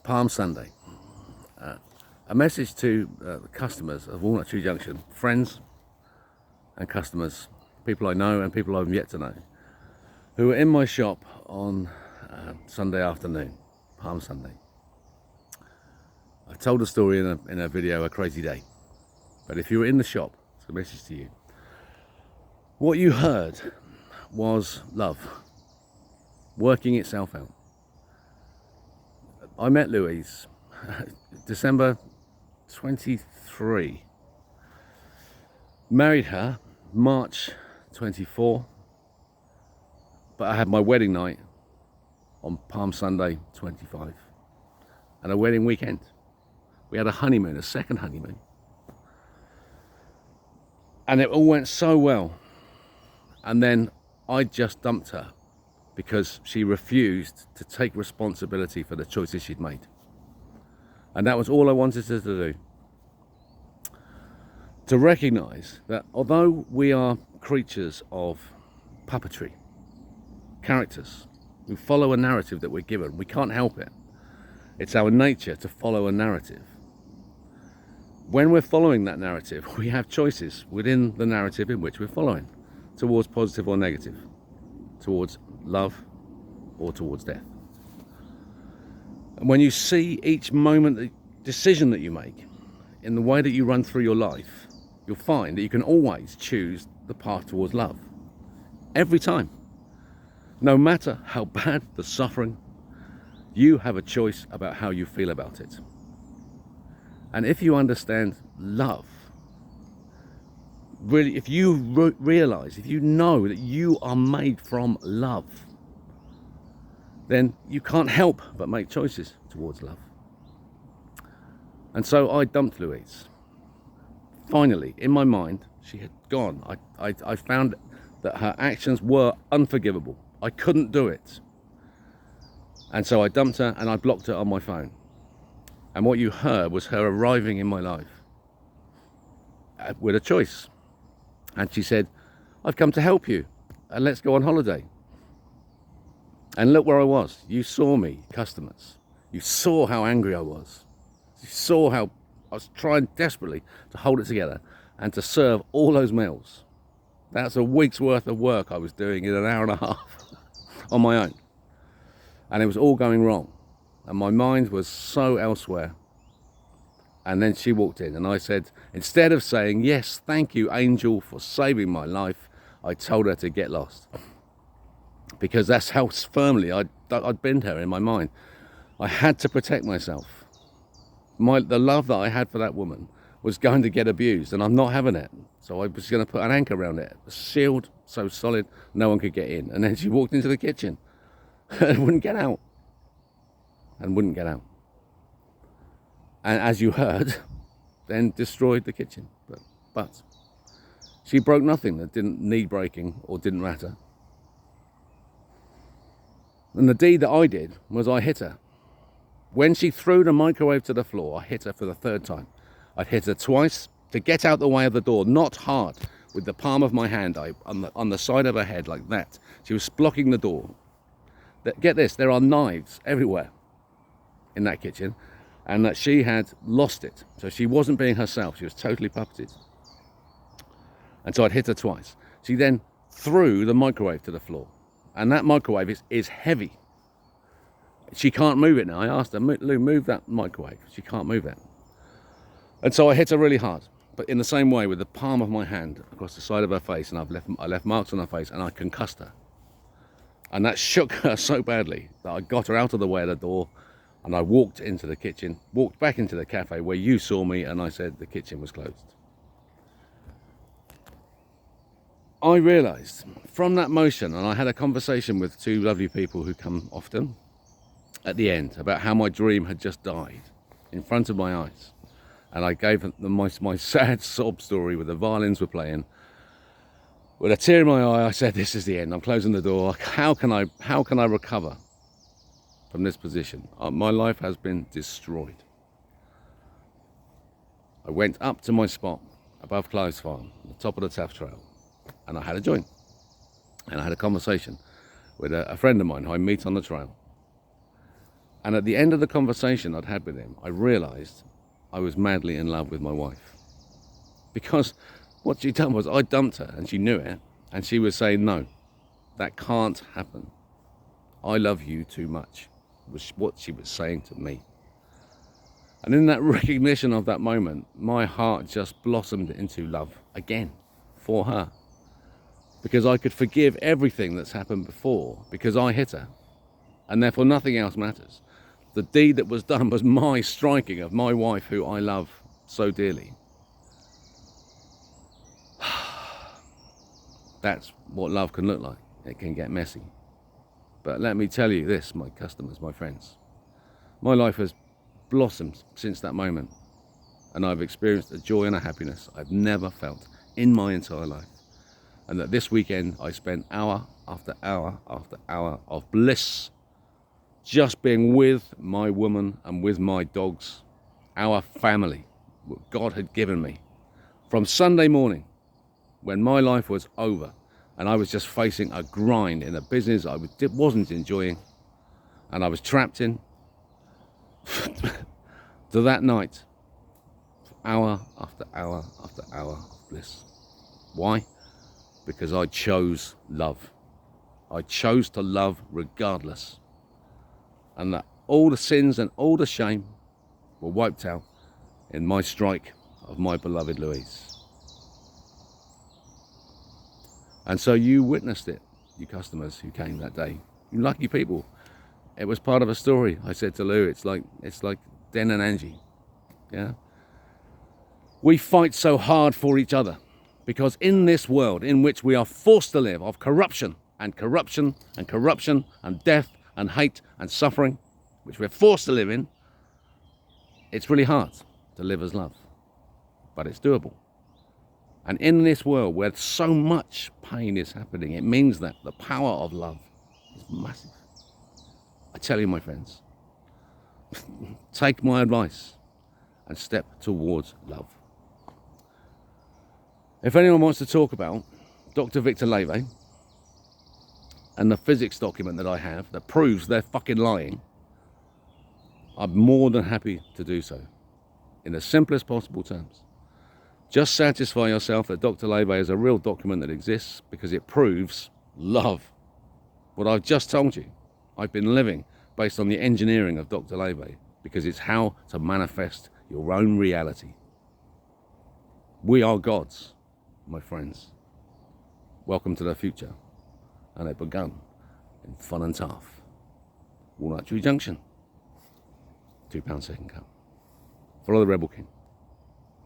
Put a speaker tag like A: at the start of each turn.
A: Palm Sunday. A message to the customers of Walnut Junction, friends and customers, people I know and people I've yet to know, who were in my shop on Sunday afternoon, Palm Sunday. I told a story in a video, A Crazy Day. But if you were in the shop, it's a message to you. What you heard was love working itself out. I met Louise December 23. Married her March 24. But I had my wedding night on Palm Sunday 25. And a wedding weekend. We had a honeymoon, a second honeymoon. And it all went so well. And then I just dumped her because she refused to take responsibility for the choices she'd made. And that was all I wanted her to do. To recognize that although we are creatures of puppetry, characters who follow a narrative that we're given, we can't help it. It's our nature to follow a narrative. When we're following that narrative, we have choices within the narrative in which we're following, towards positive or negative, towards love or towards death. And when you see each moment, the decision that you make, in the way that you run through your life, you'll find that you can always choose the path towards love. Every time. No matter how bad the suffering, you have a choice about how you feel about it. And if you understand love, really, if you realize, if you know that you are made from love, then you can't help but make choices towards love. And so I dumped Louise. Finally, in my mind, she had gone. I found that her actions were unforgivable. I couldn't do it. And so I dumped her and I blocked her on my phone. And what you heard was her arriving in my life with a choice. And she said, I've come to help you and let's go on holiday. And look where I was. You saw me, customers. You saw how angry I was. You saw how I was trying desperately to hold it together and to serve all those meals. That's a week's worth of work I was doing in an hour and a half on my own. And it was all going wrong. And my mind was so elsewhere. And then she walked in and I said, instead of saying, yes, thank you, angel, for saving my life, I told her to get lost. Because that's how firmly I'd binned her in my mind. I had to protect myself. The love that I had for that woman was going to get abused, and I'm not having it. So I was going to put an anchor around it, sealed, so solid, no one could get in. And then she walked into the kitchen and wouldn't get out. And wouldn't get out. And as you heard, then destroyed the kitchen. But she broke nothing that didn't need breaking or didn't matter. And the deed that I did was I hit her. When she threw the microwave to the floor, I hit her for the third time. I hit her twice to get out the way of the door, not hard, with the palm of my hand on the side of her head like that. She was blocking the door. Get this, there are knives everywhere in that kitchen, and that she had lost it. So she wasn't being herself, she was totally puppeted. And so I'd hit her twice. She then threw the microwave to the floor, and that microwave is heavy. She can't move it now. I asked her, Lou, move that microwave. She can't move it. And so I hit her really hard, but in the same way with the palm of my hand across the side of her face, and I left marks on her face, and I concussed her. And that shook her so badly that I got her out of the way of the door, and I walked into the kitchen, walked back into the cafe where you saw me, and I said the kitchen was closed. I realised from that motion, and I had a conversation with two lovely people who come often at the end about how my dream had just died in front of my eyes. And I gave them my sad sob story where the violins were playing. With a tear in my eye, I said, this is the end. I'm closing the door. How can I recover from this position? My life has been destroyed. I went up to my spot above Clive's Farm, on the top of the Taff Trail, and I had a joint. And I had a conversation with a friend of mine who I meet on the trail. And at the end of the conversation I'd had with him, I realised I was madly in love with my wife. Because what she'd done was I dumped her, and she knew it, and she was saying, no, that can't happen. I love you too much, was what she was saying to me. And in that recognition of that moment, my heart just blossomed into love again for her. Because I could forgive everything that's happened before, because I hit her, and therefore nothing else matters. The deed that was done was my striking of my wife, who I love so dearly. That's what love can look like. It can get messy. But let me tell you this, my customers, my friends. My life has blossomed since that moment. And I've experienced a joy and a happiness I've never felt in my entire life. And that this weekend I spent hour after hour after hour of bliss, just being with my woman and with my dogs, our family, what God had given me. From Sunday morning, when my life was over and I was just facing a grind in a business I wasn't enjoying and I was trapped in, to that night, hour after hour after hour of bliss. Why? Because I chose love. I chose to love regardless. And that all the sins and all the shame were wiped out in my strike of my beloved Louise. And so you witnessed it, you customers who came that day. You lucky people. It was part of a story. I said to Lou, it's like Den and Angie. Yeah. We fight so hard for each other because in this world in which we are forced to live of corruption and corruption and corruption and death and hate and suffering, which we're forced to live in, it's really hard to live as love, but it's doable. And in this world where so much pain is happening, it means that the power of love is massive. I tell you, my friends, take my advice and step towards love. If anyone wants to talk about Dr. Victor Leve and the physics document that I have that proves they're fucking lying, I'm more than happy to do so in the simplest possible terms. Just satisfy yourself that Dr. Leve is a real document that exists because it proves love. What I've just told you, I've been living based on the engineering of Dr. Leve because it's how to manifest your own reality. We are gods, my friends. Welcome to the future. And it begun in fun and tough. Walnut Junction. £2 second cup. Follow the Rebel King.